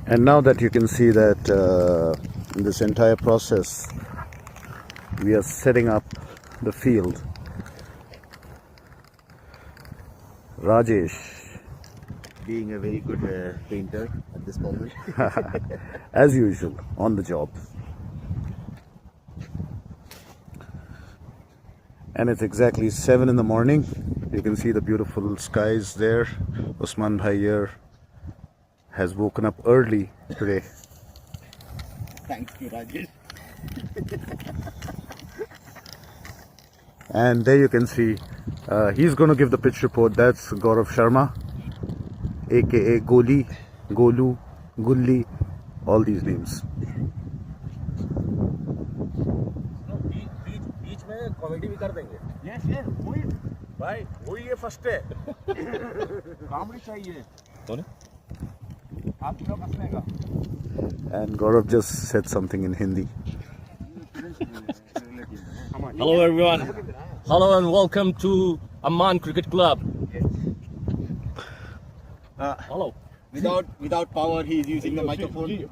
And now that you can see that in this entire process, we are setting up the field. Rajesh, being a very good painter at this moment. as usual, on the job. And it's exactly 7 in the morning. You can see the beautiful skies there. Usman Bhai here has woken up early today. Thanks to Rajesh. And there you can see he's going to give the pitch report. That's Gaurav Sharma, aka Goli, Golu, Gulli, all these names. बीच में comedy भी कर देंगे। Yes, yes, वही भाई वही ये first है। Comedy चाहिए। तो ने? आप लोग हंसने का। And Gaurav just said something in Hindi. Hello everyone. Hello and welcome to Amman Cricket Club. Hello. without power he is using the microphone.